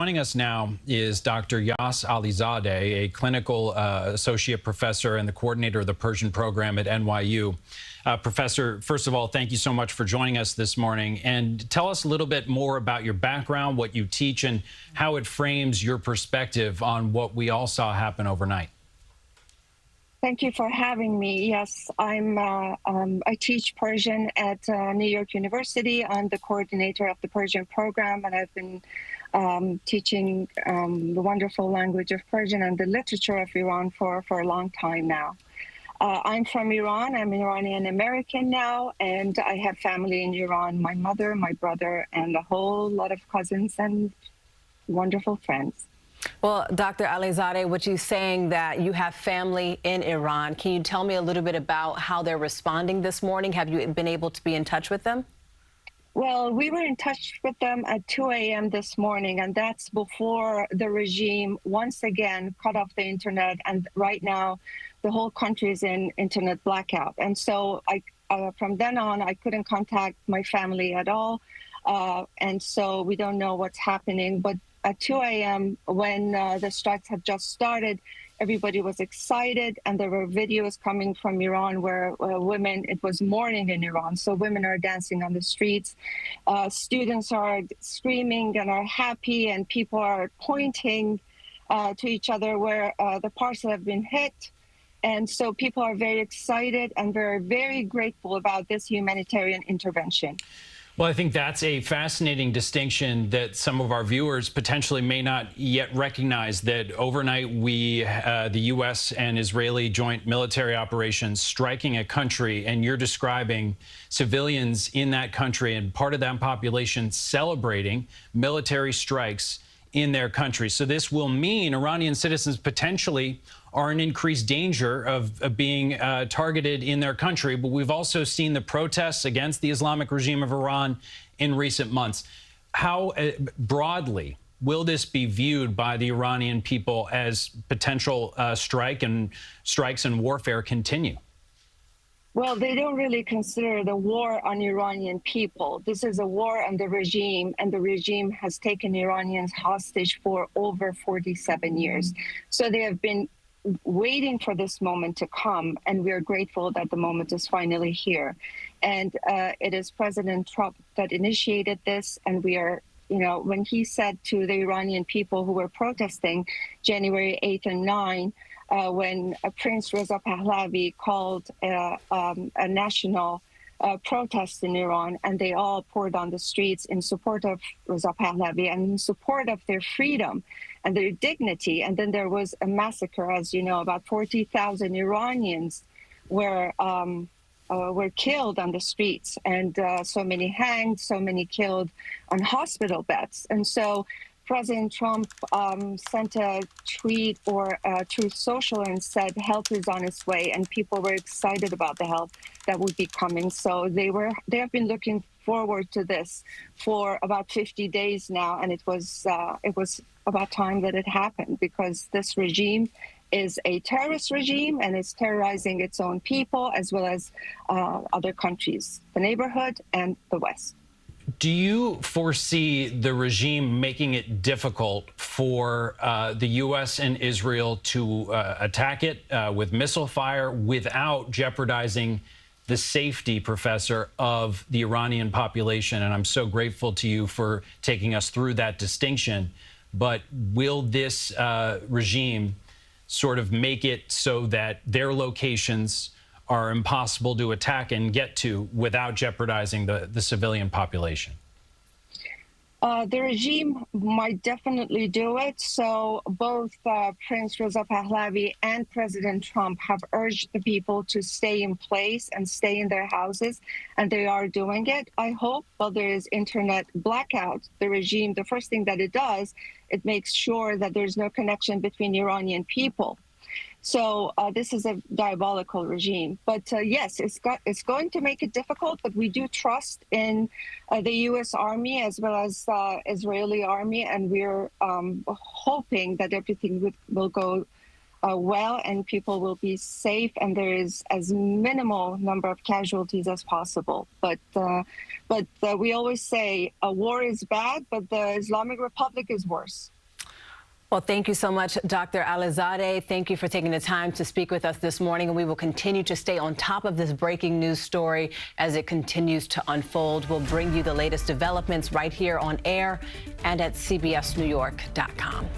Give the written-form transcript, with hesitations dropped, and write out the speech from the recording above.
Joining us now is Dr. Yass Alizadeh, a clinical associate professor and the coordinator of the Persian program at NYU. Professor, first of all, thank you so much for joining us this morning. And tell us a little bit more about your background, what you teach, and how it frames your perspective on what we all saw happen overnight. Thank you for having me. Yes, I teach Persian at New York University. I'm the coordinator of the Persian program, and I've been teaching the wonderful language of Persian and the literature of Iran for a long time now. I'm from Iran. I'm Iranian American now, and I have family in Iran, my mother, my brother, and a whole lot of cousins and wonderful friends. Well, Dr. Alizadeh, what you're saying that you have family in Iran. Can you tell me a little bit about how they're responding this morning? Have you been able to be in touch with them? Well, we were in touch with them at 2 a.m. this morning, and that's before the regime once again cut off the internet. And right now, the whole country is in internet blackout. And so from then on, I couldn't contact my family at all. And so we don't know what's happening. But at 2 a.m., when the strikes had just started, everybody was excited, and there were videos coming from Iran where women, it was morning in Iran, so women are dancing on the streets. Students are screaming and are happy, and people are pointing to each other where the parts that have been hit. And so people are very excited and very, very grateful about this humanitarian intervention. Well, I think that's a fascinating distinction that some of our viewers potentially may not yet recognize, that overnight the U.S. and Israeli joint military operations striking a country, and you're describing civilians in that country and part of that population celebrating military strikes in their country. So this will mean Iranian citizens potentially are in increased danger of being targeted in their country. But we've also seen the protests against the Islamic regime of Iran in recent months. How broadly will this be viewed by the Iranian people as potential strikes and warfare continue? Well, they don't really consider the war on Iranian people. This is a war on the regime, and the regime has taken Iranians hostage for over 47 years. So they have been waiting for this moment to come, and we are grateful that the moment is finally here. And it is President Trump that initiated this, and we are, when he said to the Iranian people who were protesting January 8th and 9th, when Prince Reza Pahlavi called a national protest in Iran, and they all poured on the streets in support of Reza Pahlavi and in support of their freedom and their dignity. And then there was a massacre, as you know, about 40,000 Iranians were killed on the streets, and so many hanged, so many killed on hospital beds. And so President Trump sent a tweet or Truth Social and said help is on its way, and people were excited about the help that would be coming. So they have been looking forward to this for about 50 days now, and it was about time that it happened, because this regime is a terrorist regime, and it's terrorizing its own people as well as other countries, the neighborhood and the West. Do you foresee the regime making it difficult for the U.S. and Israel to attack it with missile fire without jeopardizing the safety, Professor, of the Iranian population? And I'm so grateful to you for taking us through that distinction. But will this regime sort of make it so that their locations are impossible to attack and get to without jeopardizing the civilian population? The regime might definitely do it. So both Prince Reza Pahlavi and President Trump have urged the people to stay in place and stay in their houses, and they are doing it. I hope while there is internet blackout, the regime, the first thing that it does, it makes sure that there's no connection between Iranian people. So this is a diabolical regime. But yes, it's going to make it difficult, but we do trust in the U.S. Army as well as Israeli Army, and we're hoping that everything will go well, and people will be safe, and there is as minimal number of casualties as possible. But we always say a war is bad, but the Islamic Republic is worse. Well, thank you so much, Dr. Alizadeh. Thank you for taking the time to speak with us this morning. And we will continue to stay on top of this breaking news story as it continues to unfold. We'll bring you the latest developments right here on air and at cbsnewyork.com.